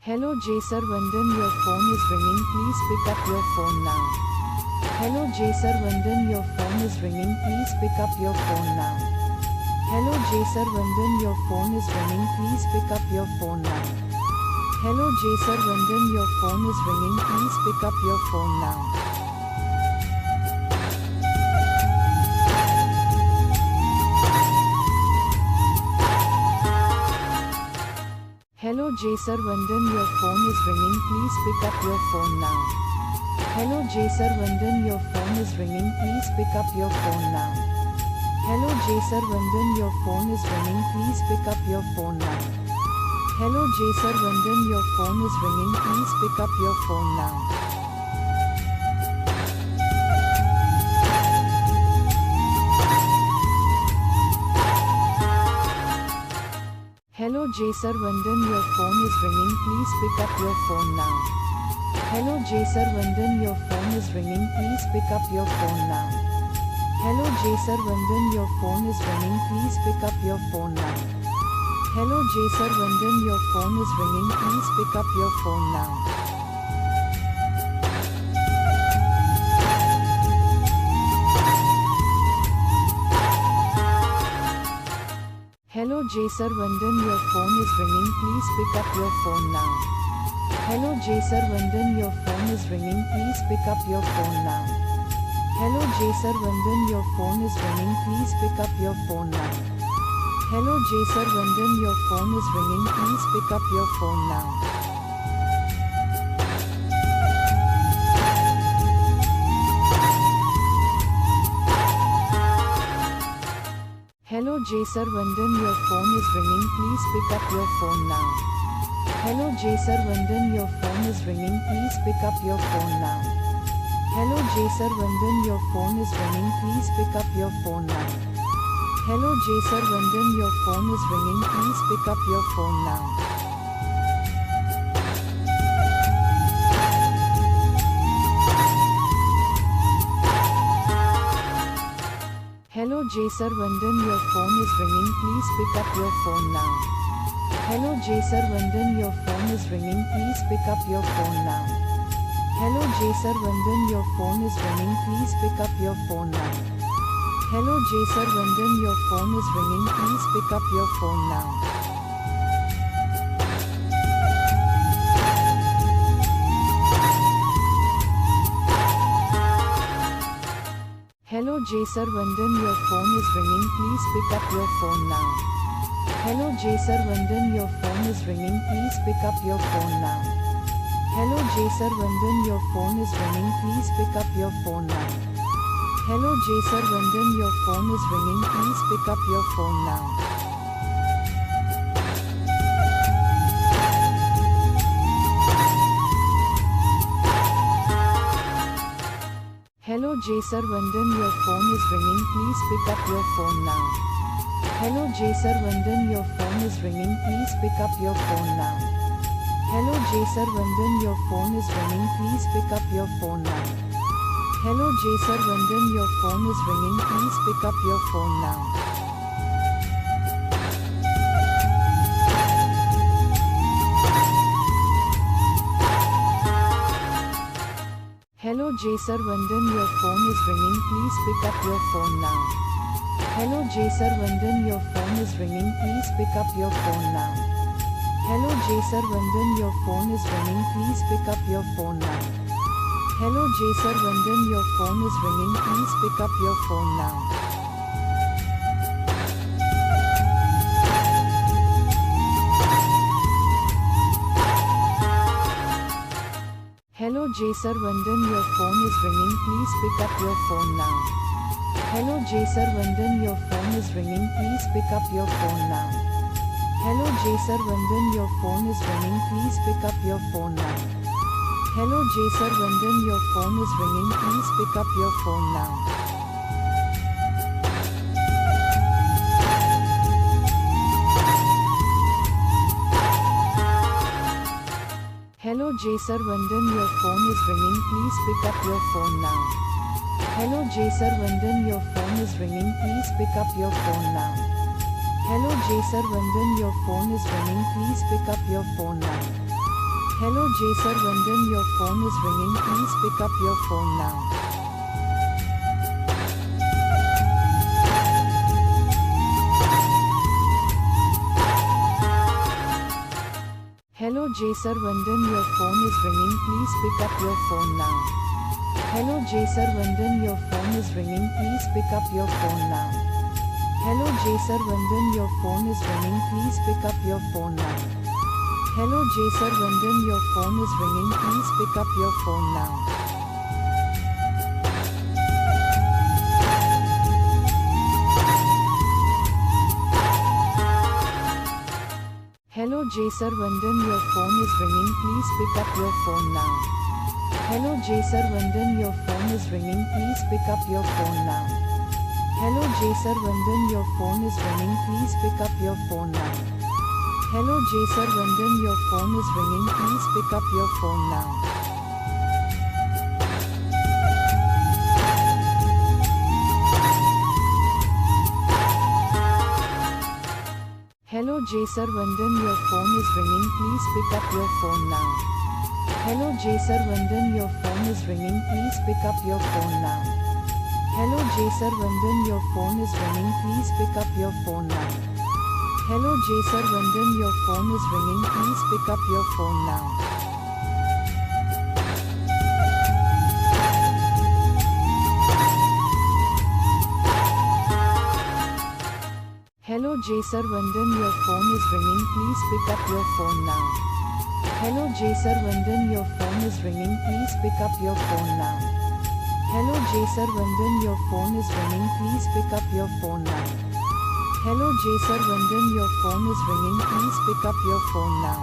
Hello Jeyasaravanadan, your phone is ringing, please pick up your phone now. Hello Jeyasaravanadan, your phone is ringing, please pick up your phone now. Hello Jeyasaravanadan, your phone is ringing, please pick up your phone now. Hello Jeyasaravanadan, your phone is ringing, please pick up your phone now. Hello Jeyasaravanadan, your phone is ringing, please pick up your phone now. Hello Jeyasaravanadan, your phone is ringing, please pick up your phone now. Hello Jeyasaravanadan, your phone is ringing, please pick up your phone now. Hello Jeyasaravanadan, your phone is ringing, please pick up your phone now. Hello Jeyasaravanadan, your phone is ringing, please pick up your phone now. Hello Jeyasaravanadan, your phone is ringing, please pick up your phone now. Hello Jeyasaravanadan, your phone is ringing, please pick up your phone now. Hello Jeyasaravanadan, your phone is ringing, please pick up your phone now. Hello Jeyasaravanadan, your phone is ringing, please pick up your phone now. Hello Jeyasaravanadan, your phone is ringing, please pick up your phone now. Hello Jeyasaravanadan, your phone is ringing, please pick up your phone now. Hello Jeyasaravanadan, your phone is ringing, please pick up your phone now. Hello Jeyasaravanadan, your phone is ringing, please pick up your phone now. Hello Jeyasaravanadan, your phone is ringing, please pick up your phone now. Hello Jeyasaravanadan, your phone is ringing, please pick up your phone now. Hello Jeyasaravanadan, your phone is ringing, please pick up your phone now. Hello Jeyasaravanadan, your phone is ringing, please pick up your phone now. Hello Jeyasaravanadan, your phone is ringing, please pick up your phone now. Hello Jeyasaravanadan, your phone is ringing, please pick up your phone now. Hello Jeyasaravanadan, your phone is ringing, please pick up your phone now. Hello Jeyasaravanadan, your phone is ringing, please pick up your phone now. Hello Jeyasaravanadan, your phone is ringing, please pick up your phone now. Hello Jeyasaravanadan, your phone is ringing, please pick up your phone now. Hello Jeyasaravanadan, your phone is ringing, please pick up your phone now. Hello Jeyasaravanadan, your phone is ringing, please pick up your phone now. Hello Jeyasaravanadan, your phone is ringing, please pick up your phone now. Hello Jeyasaravanadan, your phone is ringing, please pick up your phone now. Hello Jeyasaravanadan, your phone is ringing, please pick up your phone now. Hello Jeyasaravanadan, your phone is ringing, please pick up your phone now. Hello Jeyasaravanadan, your phone is ringing, please pick up your phone now. Hello Jeyasaravanadan, your phone is ringing, please pick up your phone now. Hello Jeyasaravanadan, your phone is ringing, please pick up your phone now. Hello Jeyasaravanadan, your phone is ringing, please pick up your phone now. Hello Jeyasaravanadan, your phone is ringing, please pick up your phone now. Hello Jeyasaravanadan, your phone is ringing, please pick up your phone now. Hello Jeyasaravanadan, your phone is ringing, please pick up your phone now. Hello Jeyasaravanadan, your phone is ringing, please pick up your phone now. Hello Jeyasaravanadan, your phone is ringing, please pick up your phone now. Hello Jeyasaravanadan, your phone is ringing, please pick up your phone now. Hello Jeyasaravanadan, your phone is ringing. Please pick up your phone now. Hello Jeyasaravanadan, your phone is ringing. Please pick up your phone now. Hello Jeyasaravanadan, your phone is ringing. Please pick up your phone now. Hello Jeyasaravanadan, your phone is ringing. Please pick up your phone now. Hello Jeyasaravanadan, your phone is ringing. Please pick up your phone now. Hello Jeyasaravanadan, your phone is ringing. Please pick up your phone now. Hello Jeyasaravanadan, your phone is ringing. Please pick up your phone now. Hello Jeyasaravanadan, your phone is ringing. Please pick up your phone now. Hello Jeyasaravanadan, your phone is ringing. Please pick up your phone now. Hello Jeyasaravanadan, your phone is ringing. Please pick up your phone now. Hello Jeyasaravanadan, your phone is ringing. Please pick up your phone now. Hello Jeyasaravanadan, your phone is ringing. Please pick up your phone now. Hello Jeyasaravanadan, your phone is ringing. Please pick up your phone now. Hello Jeyasaravanadan, your phone is ringing. Please pick up your phone now. Hello Jeyasaravanadan, your phone is ringing. Please pick up your phone now. Hello Jeyasaravanadan, your phone is ringing. Please pick up your phone now.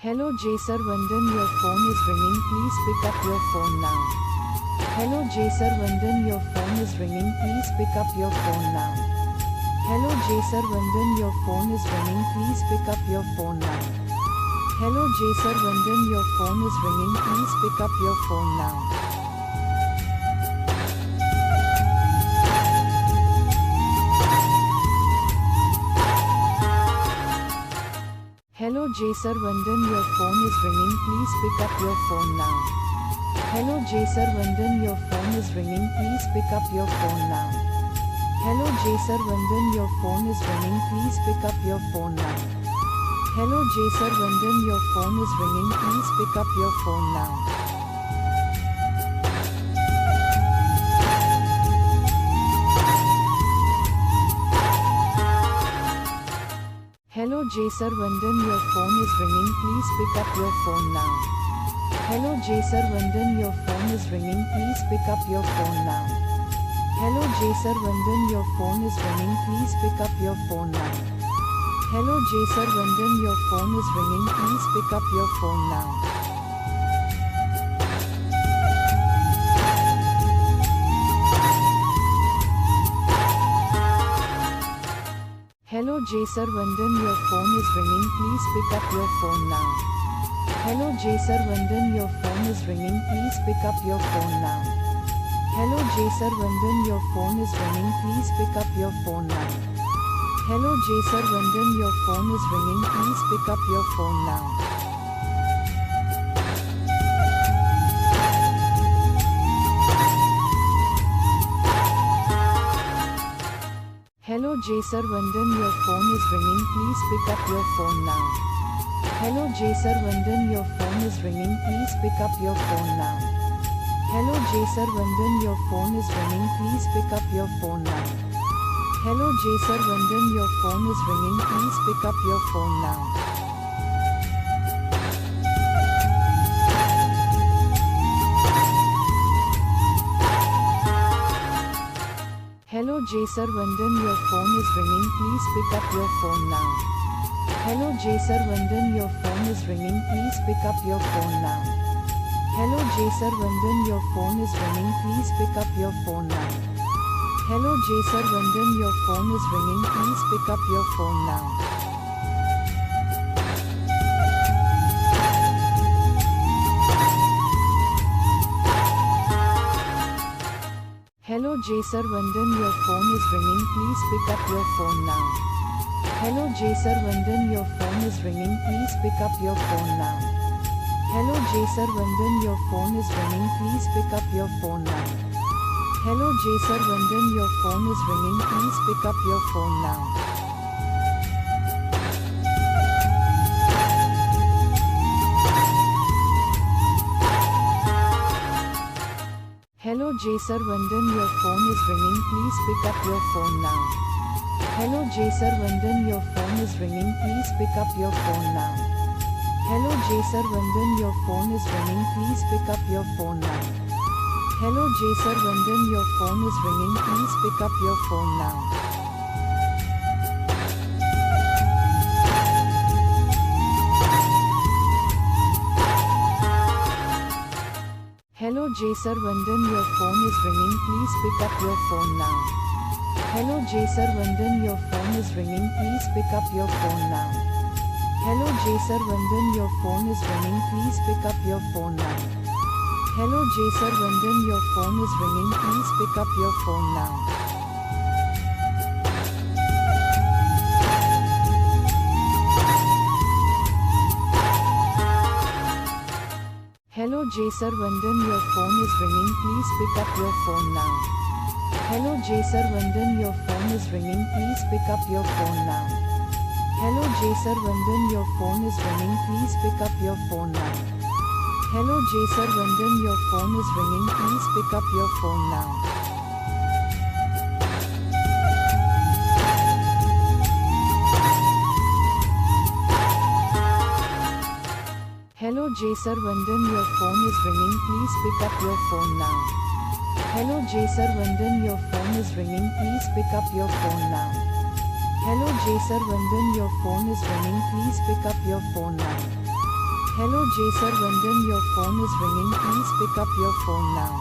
Hello Jeyasaravanadan, your phone is ringing. Please pick up your phone now. Hello Jeyasaravanadan, your phone is ringing. Please pick up your phone now. Hello Jeyasaravanadan, your phone is ringing. Please pick up your phone now. Hello Jeyasaravanadan, your phone is ringing. Please pick up your phone now. Hello Jeyasaravanadan, your phone is ringing. Please pick up your phone now. Hello Jeyasaravanadan, your phone is ringing. Please pick up your phone now. Hello Jeyasaravanadan, your phone is ringing. Please pick up your phone now. Hello Jeyasaravanadan, your phone is ringing. Please pick up your phone now. Hello Jeyasaravanadan, your phone is ringing. Please pick up your phone now. Hello Jeyasaravanadan, your phone is ringing. Please pick up your phone now. Hello Jeyasaravanadan, your phone is ringing. Please pick up your phone now. Hello Jeyasaravanadan, your phone is ringing. Please pick up your phone now. Hello Jeyasaravanadan, your phone is ringing. Please pick up your phone now. Hello Jeyasaravanadan, your phone is ringing. Please pick up your phone now. Hello Jeyasaravanadan, your phone is ringing. Please pick up your phone now. Hello Jeyasaravanadan, your phone is ringing. Please pick up your phone now. Hello Jeyasaravanadan, your phone is ringing. Please pick up your phone now. Hello Jeyasaravanadan, your phone is ringing. Please pick up your phone now. Hello Jeyasaravanadan, your phone is ringing. Please pick up your phone now. Hello Jeyasaravanadan, your phone is ringing. Please pick up your phone now. Hello Jeyasaravanadan, your phone is ringing. Please pick up your phone now. Hello Jeyasaravanadan, your phone is ringing. Please pick up your phone now. Hello Jeyasaravanadan, your phone is ringing. Please pick up your phone now. Hello Jeyasaravanadan, your phone is ringing. Please pick up your phone now. Hello Jeyasaravanadan, your phone is ringing. Please pick up your phone now. Hello Jeyasaravanadan, your phone is ringing. Please pick up your phone now. Hello Jeyasaravanadan, your phone is ringing. Please pick up your phone now. Hello Jeyasaravanadan, your phone is ringing. Please pick up your phone now. Hello Jeyasaravanadan, your phone is ringing. Please pick up your phone now. Hello Jeyasaravanadan, your phone is ringing. Please pick up your phone now. Hello Jeyasaravanadan, your phone is ringing. Please pick up your phone now. Hello Jeyasaravanadan, your phone is ringing. Please pick up your phone now. Hello Jeyasaravanadan, your phone is ringing. Please pick up your phone now. Hello Jeyasaravanadan, your phone is ringing. Please pick up your phone now. Hello Jeyasaravanadan, your phone is ringing. Please pick up your phone now. Hello Jeyasaravanadan, your phone is ringing. Please pick up your phone now. Hello Jeyasaravanadan, your phone is ringing. Please pick up your phone now. Hello Jeyasaravanadan, your phone is ringing. Please pick up your phone now. Hello Jeyasaravanadan, your phone is ringing. Please pick up your phone now. Hello Jeyasaravanadan, your phone is ringing. Please pick up your phone now. Hello Jeyasaravanadan, your phone is ringing. Please pick up your phone now. Hello Jeyasaravanadan, your phone is ringing. Please pick up your phone now. Hello Jeyasaravanadan, your phone is ringing. Please pick up your phone now. Hello Jeyasaravanadan, your phone is ringing. Please pick up your phone now. Hello Jeyasaravanadan, your phone is ringing. Please pick up your phone now.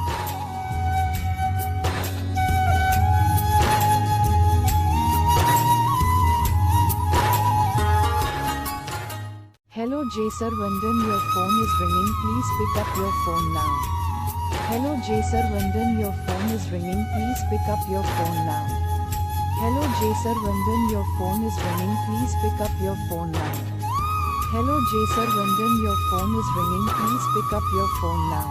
Hello Jeyasaravanadan, your phone is ringing. Please pick up your phone now. Hello Jeyasaravanadan, your phone is ringing. Please pick up your phone now. Hello Jeyasaravanadan, your phone is ringing. Please pick up your phone now. Hello Jeyasaravanadan, your phone is ringing. Please pick up your phone now.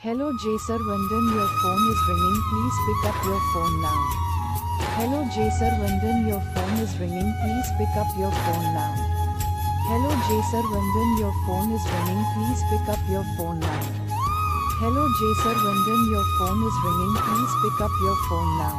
Hello Jeyasaravanadan, your phone is ringing. Please pick up your phone now. Hello Jeyasaravanadan, your phone is ringing. Please pick up your phone now. Hello Jeyasaravanadan, your phone is ringing. Please pick up your phone now. Hello Jeyasaravanadan, your phone is ringing. Please pick up your phone now.